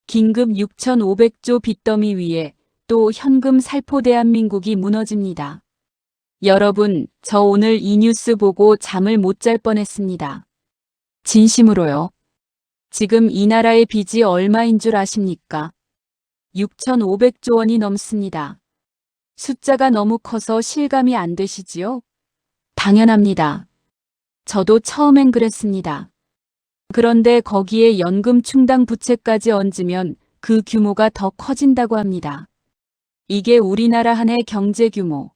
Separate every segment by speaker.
Speaker 1: 긴급 6,500조 빚더미 위에 또 현금 살포 대한민국이 무너집니다. 여러분, 저 오늘 이 뉴스 보고 잠을 못 잘 뻔했습니다. 진심으로요. 지금 이 나라의 빚이 얼마인 줄 아십니까? 6,500조 원이 넘습니다. 숫자가 너무 커서 실감이 안 되시지요? 당연합니다. 저도 처음엔 그랬습니다. 그런데 거기에 연금 충당 부채까지 얹으면 그 규모가 더 커진다고 합니다. 이게 우리나라 한 해 경제 규모,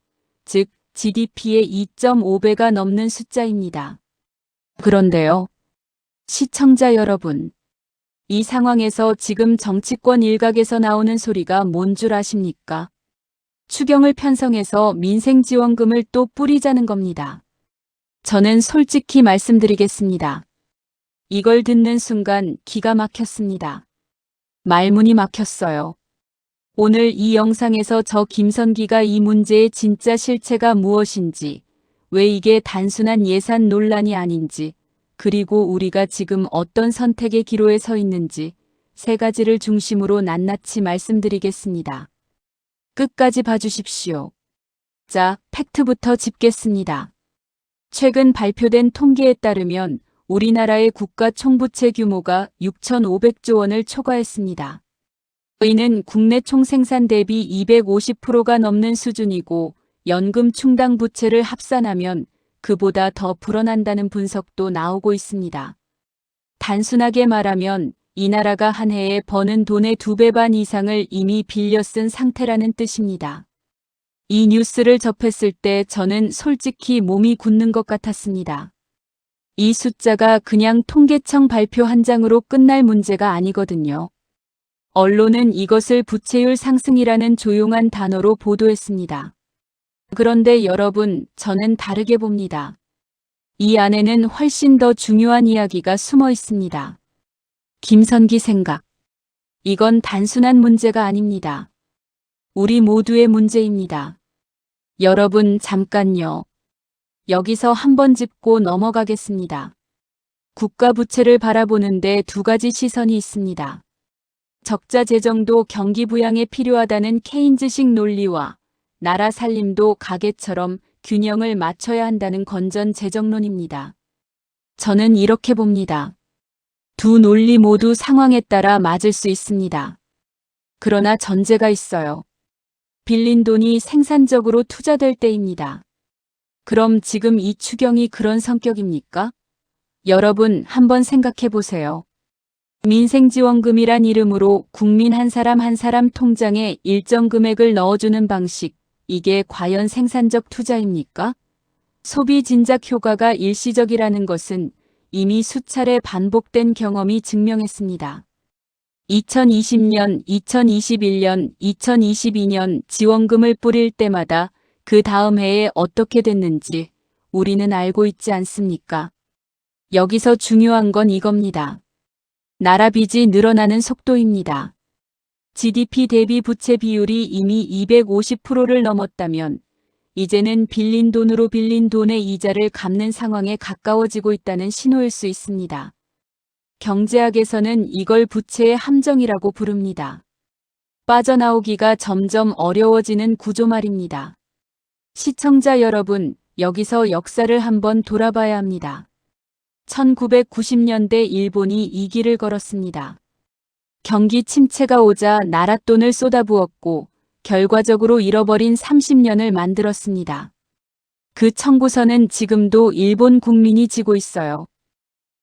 Speaker 1: 즉 GDP의 2.5배가 넘는 숫자입니다. 그런데요, 시청자 여러분, 이 상황에서 지금 정치권 일각에서 나오는 소리가 뭔 줄 아십니까? 추경을 편성해서 민생지원금을 또 뿌리자는 겁니다. 저는 솔직히 말씀드리겠습니다. 이걸 듣는 순간 기가 막혔습니다. 말문이 막혔어요. 오늘 이 영상에서 저 김선기가 이 문제의 진짜 실체가 무엇인지, 왜 이게 단순한 예산 논란이 아닌지, 그리고 우리가 지금 어떤 선택의 기로에 서 있는지 세 가지를 중심으로 낱낱이 말씀드리겠습니다. 끝까지 봐주십시오. 자, 팩트부터 짚겠습니다. 최근 발표된 통계에 따르면 우리나라의 국가 총부채 규모가 6,500조 원을 초과했습니다. 이는 국내 총생산 대비 250%가 넘는 수준이고 연금 충당 부채를 합산하면 그보다 더 불어난다는 분석도 나오고 있습니다. 단순하게 말하면 이 나라가 한 해에 버는 돈의 2배 반 이상을 이미 빌려 쓴 상태라는 뜻입니다. 이 뉴스를 접했을 때 저는 솔직히 몸이 굳는 것 같았습니다. 이 숫자가 그냥 통계청 발표 한 장으로 끝날 문제가 아니거든요. 언론은 이것을 부채율 상승이라는 조용한 단어로 보도했습니다. 그런데 여러분, 저는 다르게 봅니다. 이 안에는 훨씬 더 중요한 이야기가 숨어 있습니다. 김선기 생각. 이건 단순한 문제가 아닙니다. 우리 모두의 문제입니다. 여러분, 잠깐요. 여기서 한번 짚고 넘어가겠습니다. 국가 부채를 바라보는데 두 가지 시선이 있습니다. 적자 재정도 경기 부양에 필요하다는 케인즈식 논리와 나라 살림도 가게처럼 균형을 맞춰야 한다는 건전 재정론입니다. 저는 이렇게 봅니다. 두 논리 모두 상황에 따라 맞을 수 있습니다. 그러나 전제가 있어요. 빌린 돈이 생산적으로 투자될 때입니다. 그럼 지금 이 추경이 그런 성격입니까? 여러분 한번 생각해 보세요. 민생지원금이란 이름으로 국민 한 사람 한 사람 통장에 일정 금액을 넣어주는 방식, 이게 과연 생산적 투자입니까? 소비 진작 효과가 일시적이라는 것은 이미 수차례 반복된 경험이 증명했습니다. 2020년, 2021년, 2022년 지원금을 뿌릴 때마다 그 다음 해에 어떻게 됐는지 우리는 알고 있지 않습니까? 여기서 중요한 건 이겁니다. 나라 빚이 늘어나는 속도입니다. GDP 대비 부채 비율이 이미 250%를 넘었다면 이제는 빌린 돈으로 빌린 돈의 이자를 갚는 상황에 가까워지고 있다는 신호일 수 있습니다. 경제학에서는 이걸 부채의 함정이라고 부릅니다. 빠져나오기가 점점 어려워지는 구조 말입니다. 시청자 여러분, 여기서 역사를 한번 돌아봐야 합니다. 1990년대 일본이 이 길을 걸었습니다. 경기 침체가 오자 나라 돈을 쏟아부었고 결과적으로 잃어버린 30년을 만들었습니다. 그 청구서는 지금도 일본 국민이 지고 있어요.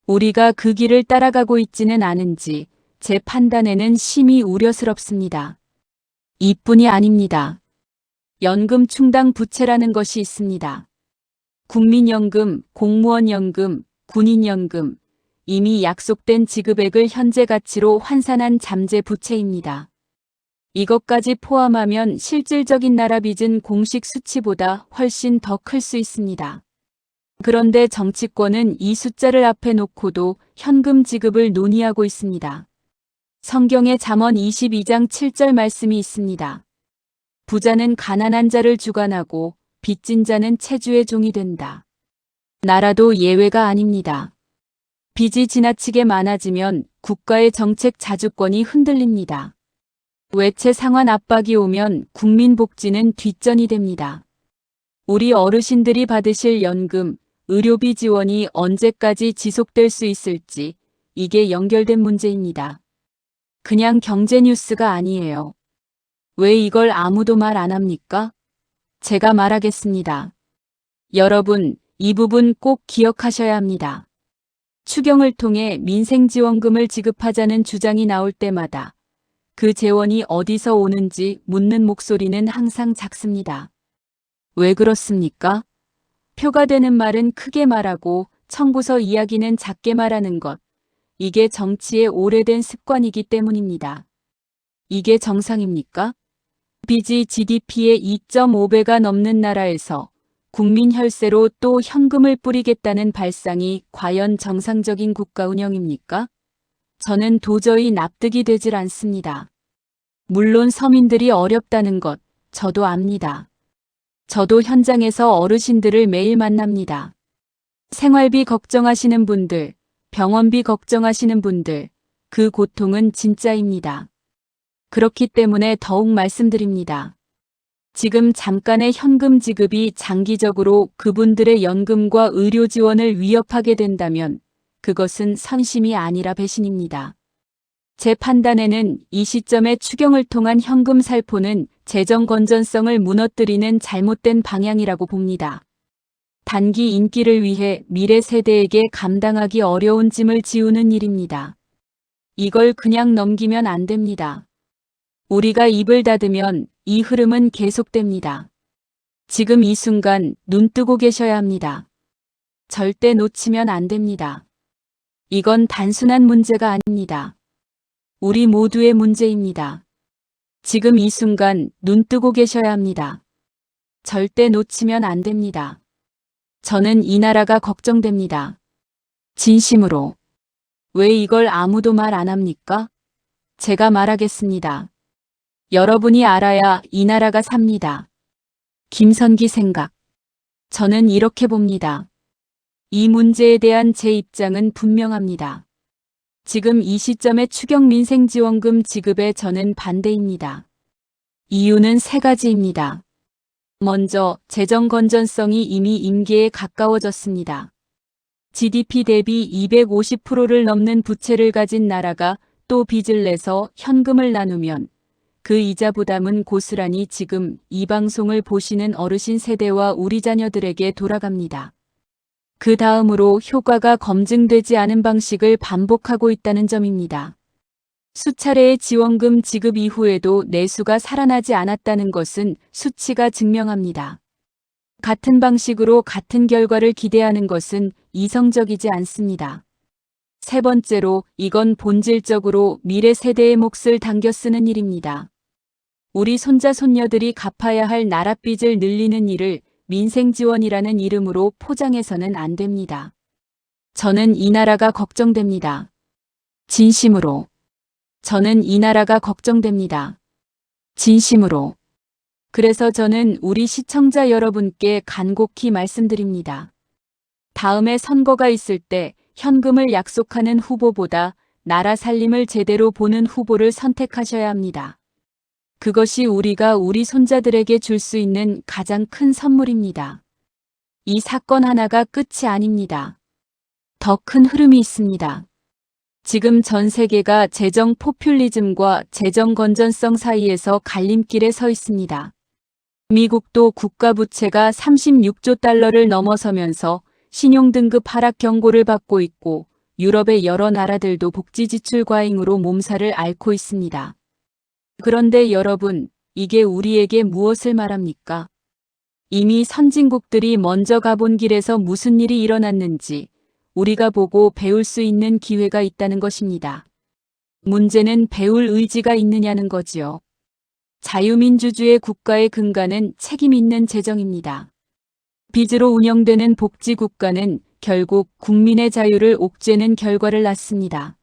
Speaker 1: 우리가 그 길을 따라가고 있지는 않은지 제 판단에는 심히 우려스럽습니다. 이뿐이 아닙니다. 연금 충당 부채라는 것이 있습니다. 국민연금, 공무원연금, 군인연금, 이미 약속된 지급액을 현재 가치로 환산한 잠재 부채입니다. 이것까지 포함하면 실질적인 나라 빚은 공식 수치보다 훨씬 더 클 수 있습니다. 그런데 정치권은 이 숫자를 앞에 놓고도 현금 지급을 논의하고 있습니다. 성경에 잠언 22장 7절 말씀이 있습니다. 부자는 가난한 자를 주관하고 빚진 자는 채주의 종이 된다. 나라도 예외가 아닙니다. 빚이 지나치게 많아지면 국가의 정책 자주권이 흔들립니다. 외채 상환 압박이 오면 국민 복지는 뒷전이 됩니다. 우리 어르신들이 받으실 연금, 의료비 지원이 언제까지 지속될 수 있을지 이게 연결된 문제입니다. 그냥 경제 뉴스가 아니에요. 왜 이걸 아무도 말 안 합니까? 제가 말하겠습니다. 여러분, 이 부분 꼭 기억하셔야 합니다. 추경을 통해 민생지원금을 지급하자는 주장이 나올 때마다 그 재원이 어디서 오는지 묻는 목소리는 항상 작습니다. 왜 그렇습니까? 표가 되는 말은 크게 말하고 청구서 이야기는 작게 말하는 것. 이게 정치의 오래된 습관이기 때문입니다. 이게 정상입니까? 빚이 GDP의 2.5배가 넘는 나라에서 국민 혈세로 또 현금을 뿌리겠다는 발상이 과연 정상적인 국가 운영입니까? 저는 도저히 납득이 되질 않습니다. 물론 서민들이 어렵다는 것, 저도 압니다. 저도 현장에서 어르신들을 매일 만납니다. 생활비 걱정하시는 분들, 병원비 걱정하시는 분들, 그 고통은 진짜입니다. 그렇기 때문에 더욱 말씀드립니다. 지금 잠깐의 현금 지급이 장기적으로 그분들의 연금과 의료 지원을 위협하게 된다면 그것은 선심이 아니라 배신입니다. 제 판단에는 이 시점에 추경을 통한 현금 살포는 재정 건전성을 무너뜨리는 잘못된 방향이라고 봅니다. 단기 인기를 위해 미래 세대에게 감당하기 어려운 짐을 지우는 일입니다. 이걸 그냥 넘기면 안 됩니다. 우리가 입을 닫으면 이 흐름은 계속됩니다. 지금 이 순간 눈 뜨고 계셔야 합니다. 절대 놓치면 안 됩니다. 이건 단순한 문제가 아닙니다. 우리 모두의 문제입니다. 지금 이 순간 눈 뜨고 계셔야 합니다. 절대 놓치면 안 됩니다. 저는 이 나라가 걱정됩니다. 진심으로. 왜 이걸 아무도 말 안 합니까? 제가 말하겠습니다. 여러분이 알아야 이 나라가 삽니다. 김선기 생각. 저는 이렇게 봅니다. 이 문제에 대한 제 입장은 분명합니다. 지금 이 시점의 추경 민생지원금 지급에 저는 반대입니다. 이유는 세 가지입니다. 먼저 재정 건전성이 이미 임계에 가까워졌습니다. GDP 대비 250%를 넘는 부채를 가진 나라가 또 빚을 내서 현금을 나누면 그 이자 부담은 고스란히 지금 이 방송을 보시는 어르신 세대와 우리 자녀들에게 돌아갑니다. 그 다음으로 효과가 검증되지 않은 방식을 반복하고 있다는 점입니다. 수차례의 지원금 지급 이후에도 내수가 살아나지 않았다는 것은 수치가 증명합니다. 같은 방식으로 같은 결과를 기대하는 것은 이성적이지 않습니다. 세 번째로 이건 본질적으로 미래 세대의 몫을 당겨 쓰는 일입니다. 우리 손자 손녀들이 갚아야 할 나랏빚을 늘리는 일을 민생지원이라는 이름으로 포장해서는 안 됩니다. 저는 이 나라가 걱정됩니다. 진심으로. 저는 이 나라가 걱정됩니다. 진심으로. 그래서 저는 우리 시청자 여러분께 간곡히 말씀드립니다. 다음에 선거가 있을 때 현금을 약속하는 후보보다 나라 살림을 제대로 보는 후보를 선택하셔야 합니다. 그것이 우리가 우리 손자들에게 줄 수 있는 가장 큰 선물입니다. 이 사건 하나가 끝이 아닙니다. 더 큰 흐름이 있습니다. 지금 전 세계가 재정 포퓰리즘과 재정 건전성 사이에서 갈림길에 서 있습니다. 미국도 국가 부채가 36조 달러를 넘어서면서 신용등급 하락 경고를 받고 있고 유럽의 여러 나라들도 복지 지출 과잉으로 몸살을 앓고 있습니다. 그런데 여러분, 이게 우리에게 무엇을 말합니까? 이미 선진국들이 먼저 가본 길에서 무슨 일이 일어났는지 우리가 보고 배울 수 있는 기회가 있다는 것입니다. 문제는 배울 의지가 있느냐는 거지요. 자유민주주의 국가의 근간은 책임 있는 재정입니다. 빚으로 운영되는 복지국가는 결국 국민의 자유를 옥죄는 결과를 낳습니다.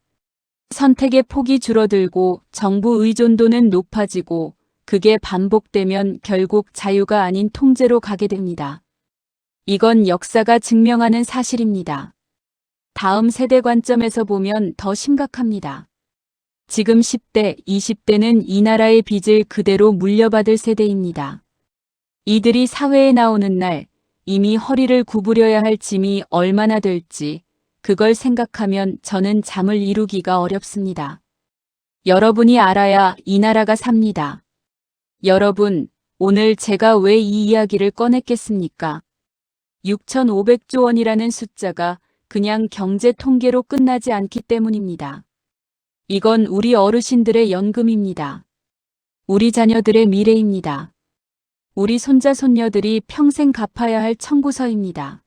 Speaker 1: 선택의 폭이 줄어들고 정부 의존도는 높아지고 그게 반복되면 결국 자유가 아닌 통제로 가게 됩니다. 이건 역사가 증명하는 사실입니다. 다음 세대 관점에서 보면 더 심각합니다. 지금 10대, 20대는 이 나라의 빚을 그대로 물려받을 세대입니다. 이들이 사회에 나오는 날 이미 허리를 구부려야 할 짐이 얼마나 될지 그걸 생각하면 저는 잠을 이루기가 어렵습니다. 여러분이 알아야 이 나라가 삽니다. 여러분, 오늘 제가 왜 이 이야기를 꺼냈겠습니까? 6,500조 원이라는 숫자가 그냥 경제 통계로 끝나지 않기 때문입니다. 이건 우리 어르신들의 연금입니다. 우리 자녀들의 미래입니다. 우리 손자 손녀들이 평생 갚아야 할 청구서입니다.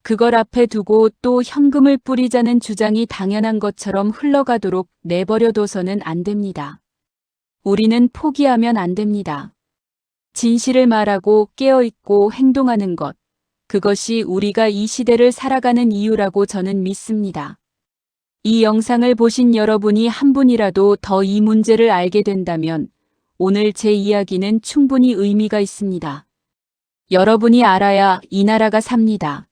Speaker 1: 그걸 앞에 두고 또 현금을 뿌리자는 주장이 당연한 것처럼 흘러가도록 내버려둬서는 안 됩니다. 우리는 포기하면 안 됩니다. 진실을 말하고 깨어있고 행동하는 것, 그것이 우리가 이 시대를 살아가는 이유라고 저는 믿습니다. 이 영상을 보신 여러분이 한 분이라도 더 이 문제를 알게 된다면 오늘 제 이야기는 충분히 의미가 있습니다. 여러분이 알아야 이 나라가 삽니다.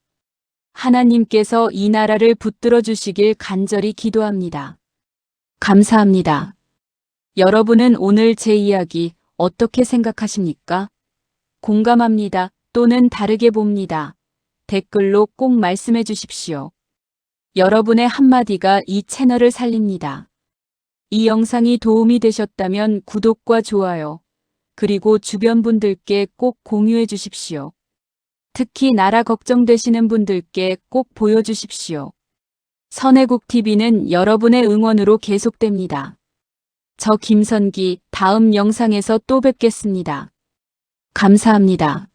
Speaker 1: 하나님께서 이 나라를 붙들어 주시길 간절히 기도합니다. 감사합니다. 여러분은 오늘 제 이야기 어떻게 생각하십니까? 공감합니다. 또는 다르게 봅니다. 댓글로 꼭 말씀해 주십시오. 여러분의 한마디가 이 채널을 살립니다. 이 영상이 도움이 되셨다면 구독과 좋아요, 그리고 주변 분들께 꼭 공유해 주십시오. 특히 나라 걱정되시는 분들께 꼭 보여주십시오. 선혜국TV는 여러분의 응원으로 계속됩니다. 저 김선기 다음 영상에서 또 뵙겠습니다. 감사합니다.